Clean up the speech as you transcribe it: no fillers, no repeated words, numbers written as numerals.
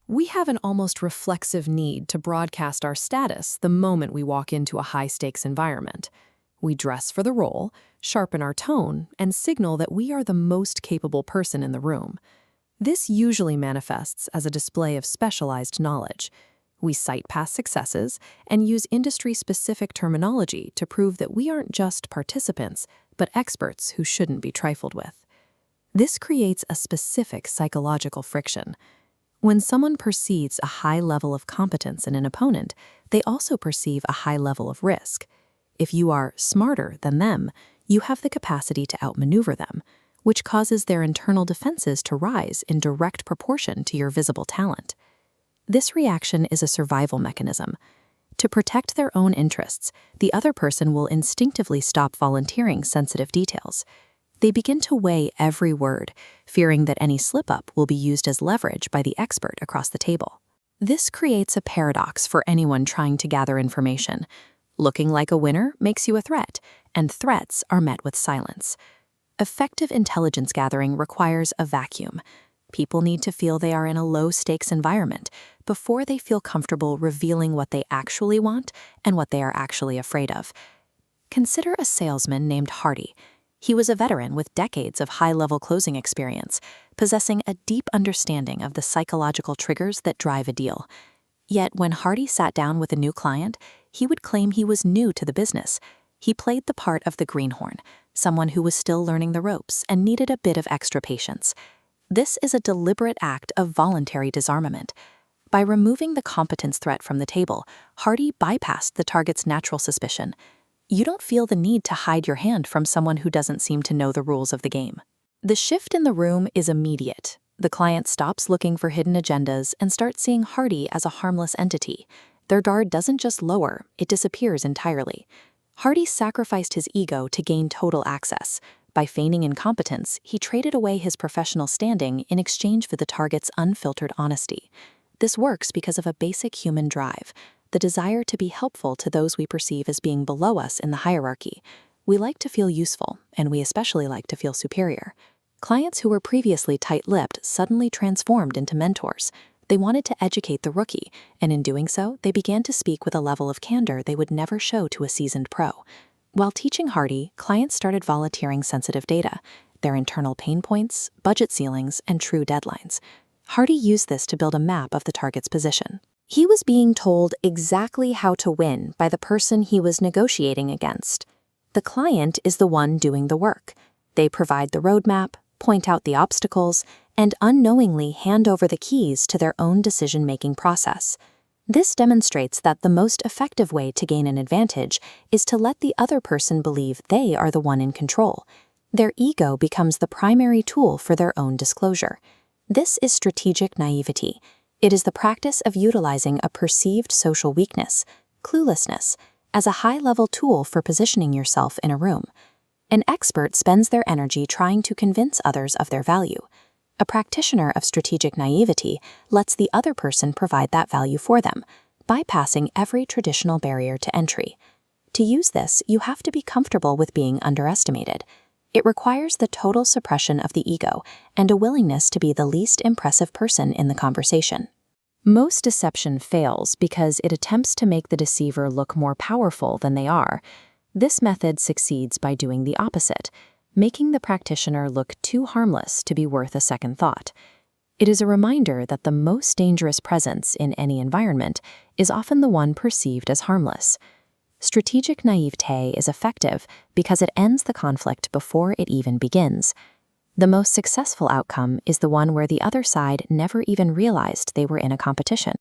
We have an almost reflexive need to broadcast our status the moment we walk into a high-stakes environment. We dress for the role, sharpen our tone, and signal that we are the most capable person in the room. This usually manifests as a display of specialized knowledge. We cite past successes and use industry-specific terminology to prove that we aren't just participants, but experts who shouldn't be trifled with. This creates a specific psychological friction. When someone perceives a high level of competence in an opponent, they also perceive a high level of risk. If you are smarter than them, you have the capacity to outmaneuver them, which causes their internal defenses to rise in direct proportion to your visible talent. This reaction is a survival mechanism. To protect their own interests, the other person will instinctively stop volunteering sensitive details. They begin to weigh every word, fearing that any slip-up will be used as leverage by the expert across the table. This creates a paradox for anyone trying to gather information. Looking like a winner makes you a threat, and threats are met with silence. Effective intelligence gathering requires a vacuum. People need to feel they are in a low-stakes environment before they feel comfortable revealing what they actually want and what they are actually afraid of. Consider a salesman named Hardy. He was a veteran with decades of high-level closing experience, possessing a deep understanding of the psychological triggers that drive a deal. Yet when Hardy sat down with a new client, he would claim he was new to the business. He played the part of the greenhorn, someone who was still learning the ropes and needed a bit of extra patience. This is a deliberate act of voluntary disarmament. By removing the competence threat from the table, Hardy bypassed the target's natural suspicion. You don't feel the need to hide your hand from someone who doesn't seem to know the rules of the game. The shift in the room is immediate. The client stops looking for hidden agendas and starts seeing Hardy as a harmless entity. Their guard doesn't just lower, it disappears entirely. Hardy sacrificed his ego to gain total access. By feigning incompetence, he traded away his professional standing in exchange for the target's unfiltered honesty. This works because of a basic human drive, the desire to be helpful to those we perceive as being below us in the hierarchy. We like to feel useful, and we especially like to feel superior. Clients who were previously tight-lipped suddenly transformed into mentors. They wanted to educate the rookie, and in doing so, they began to speak with a level of candor they would never show to a seasoned pro. While teaching Hardy, clients started volunteering sensitive data, their internal pain points, budget ceilings, and true deadlines. Hardy used this to build a map of the target's position. He was being told exactly how to win by the person he was negotiating against. The client is the one doing the work. They provide the roadmap, point out the obstacles, and unknowingly hand over the keys to their own decision-making process. This demonstrates that the most effective way to gain an advantage is to let the other person believe they are the one in control. Their ego becomes the primary tool for their own disclosure. This is strategic naivety. It is the practice of utilizing a perceived social weakness, cluelessness, as a high-level tool for positioning yourself in a room. An expert spends their energy trying to convince others of their value. A practitioner of strategic naivety lets the other person provide that value for them, bypassing every traditional barrier to entry. To use this, you have to be comfortable with being underestimated. It requires the total suppression of the ego and a willingness to be the least impressive person in the conversation. Most deception fails because it attempts to make the deceiver look more powerful than they are. This method succeeds by doing the opposite, making the practitioner look too harmless to be worth a second thought. It is a reminder that the most dangerous presence in any environment is often the one perceived as harmless. Strategic naivete is effective because it ends the conflict before it even begins. The most successful outcome is the one where the other side never even realized they were in a competition.